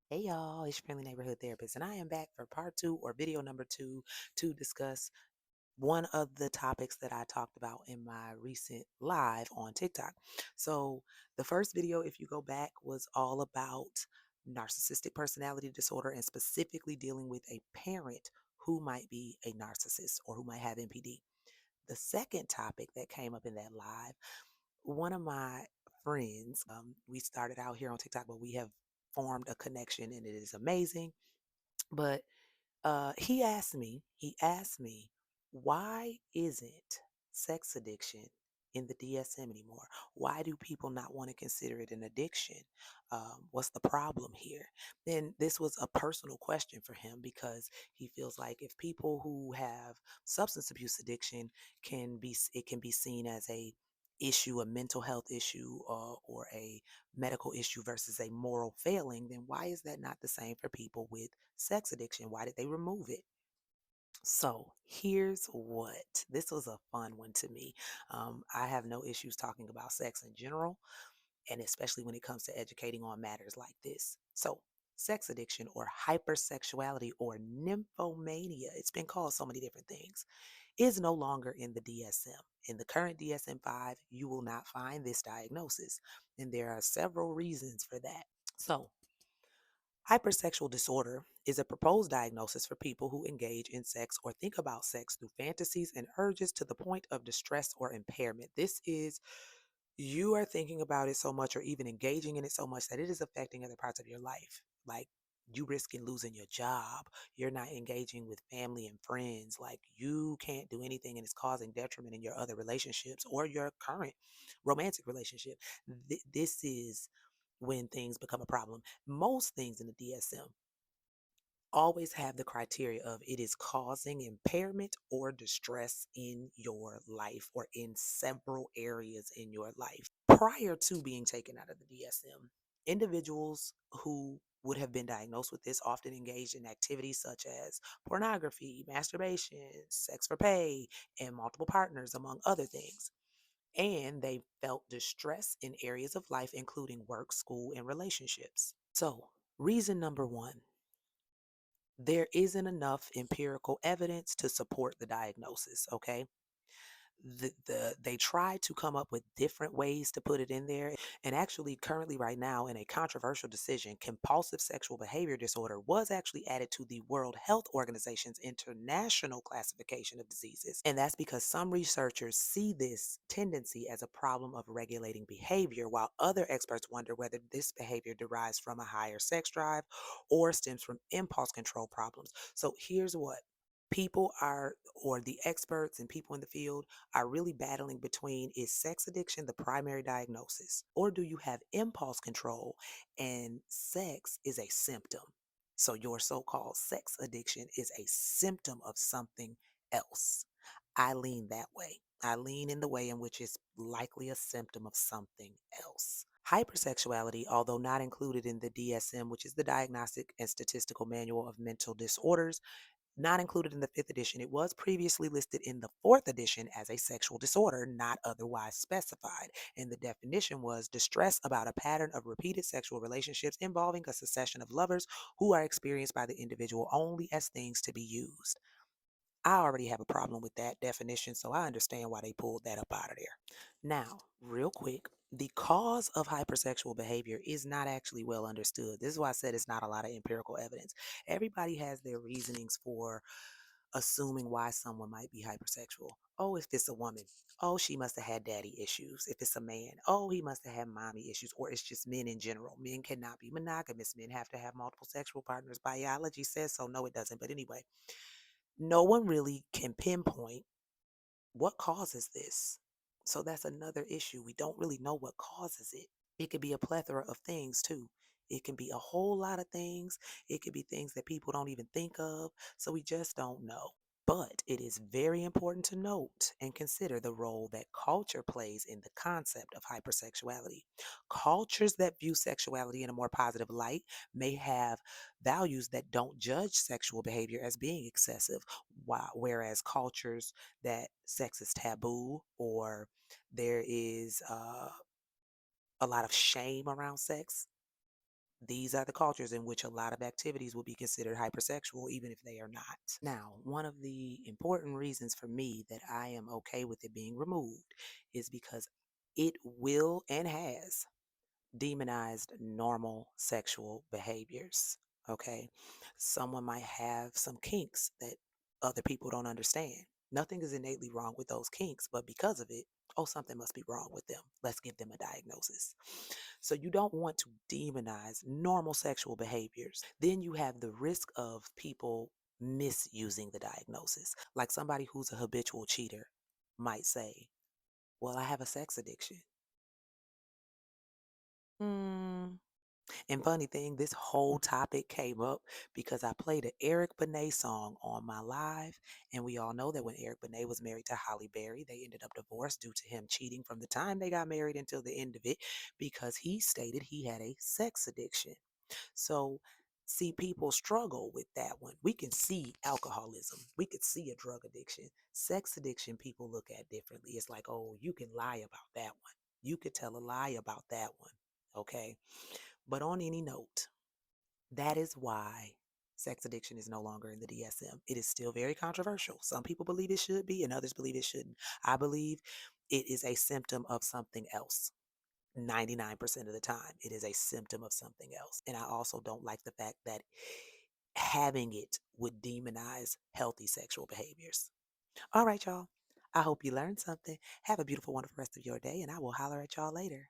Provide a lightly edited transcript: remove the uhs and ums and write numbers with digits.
Hey y'all, it's your friendly neighborhood therapist, and I am back for part two or video number two to discuss one of the topics that I talked about in my recent live on TikTok. So, the first video, if you go back, was all about narcissistic personality disorder and specifically dealing with a parent who might be a narcissist or who might have NPD. The second topic that came up in that live, one of my friends, we started out here on TikTok, but we have formed a connection and it is amazing. But he asked me, why isn't sex addiction in the DSM anymore? Why do people not want to consider it an addiction? What's the problem here? And this was a personal question for him because he feels like if people who have substance abuse addiction it can be seen as a issue, a mental health issue, or a medical issue versus a moral failing, then why is that not the same for people with sex addiction? Why did they remove it? So here's what this was a fun one to me. I have no issues talking about sex in general, and especially when it comes to educating on matters like this. So, sex addiction or hypersexuality or nymphomania, it's been called so many different things, is no longer in the DSM. In the current DSM 5, you will not find this diagnosis, and there are several reasons for that. So, hypersexual disorder is a proposed diagnosis for people who engage in sex or think about sex through fantasies and urges to the point of distress or impairment. This is you are thinking about it so much or even engaging in it so much that it is affecting other parts of your life. Like you risking losing your job, you're not engaging with family and friends, like you can't do anything and it's causing detriment in your other relationships or your current romantic relationship. This is when things become a problem. Most things in the DSM always have the criteria of it is causing impairment or distress in your life or in several areas in your life. Prior to being taken out of the DSM, individuals who would have been diagnosed with this often engaged in activities such as pornography, masturbation, sex for pay, and multiple partners, among other things. And they felt distress in areas of life, including work, school, and relationships. So, reason number one, there isn't enough empirical evidence to support the diagnosis, okay? They tried to come up with different ways to put it in there, and actually currently right now in a controversial decision, compulsive sexual behavior disorder was actually added to the World Health Organization's international classification of diseases, and that's because some researchers see this tendency as a problem of regulating behavior, while other experts wonder whether this behavior derives from a higher sex drive or stems from impulse control problems. So here's what people are, or the experts and people in the field are really battling between: is sex addiction the primary diagnosis, or do you have impulse control and sex is a symptom? So your so called sex addiction is a symptom of something else. I lean that way. I lean in the way in which it's likely a symptom of something else. Hypersexuality, although not included in the DSM, which is the Diagnostic and Statistical Manual of Mental Disorders, not included in the fifth edition. It was previously listed in the fourth edition as a sexual disorder, not otherwise specified. And the definition was distress about a pattern of repeated sexual relationships involving a succession of lovers who are experienced by the individual only as things to be used. I already have a problem with that definition, so I understand why they pulled that up out of there. Now, real quick, the cause of hypersexual behavior is not actually well understood. This is why I said it's not a lot of empirical evidence. Everybody has their reasonings for assuming why someone might be hypersexual. Oh, if it's a woman, oh, she must have had daddy issues. If it's a man, oh, he must have had mommy issues. Or it's just men in general. Men cannot be monogamous. Men have to have multiple sexual partners. Biology says so. No, it doesn't. But anyway, no one really can pinpoint what causes this. So that's another issue. We don't really know what causes it. It could be a plethora of things too. It can be a whole lot of things. It could be things that people don't even think of. So we just don't know. But it is very important to note and consider the role that culture plays in the concept of hypersexuality. Cultures that view sexuality in a more positive light may have values that don't judge sexual behavior as being excessive, whereas cultures that sex is taboo or there is a lot of shame around sex, These are the cultures in which a lot of activities will be considered hypersexual, even if they are not. Now, one of the important reasons for me that I am okay with it being removed is because it will and has demonized normal sexual behaviors. Okay. Someone might have some kinks that other people don't understand. Nothing is innately wrong with those kinks, but because of it, oh, something must be wrong with them. Let's give them a diagnosis. So you don't want to demonize normal sexual behaviors. Then you have the risk of people misusing the diagnosis. Like somebody who's a habitual cheater might say, well, I have a sex addiction. Hmm. And funny thing, this whole topic came up because I played an Eric Benet song on my live. And we all know that when Eric Benet was married to Holly Berry, they ended up divorced due to him cheating from the time they got married until the end of it because he stated he had a sex addiction. So, see, people struggle with that one. We can see alcoholism, we could see a drug addiction. Sex addiction, people look at differently. It's like, oh, you can lie about that one. You could tell a lie about that one. Okay. But on any note, that is why sex addiction is no longer in the DSM. It is still very controversial. Some people believe it should be, and others believe it shouldn't. I believe it is a symptom of something else. 99% of the time, it is a symptom of something else. And I also don't like the fact that having it would demonize healthy sexual behaviors. All right, y'all. I hope you learned something. Have a beautiful, wonderful rest of your day, and I will holler at y'all later.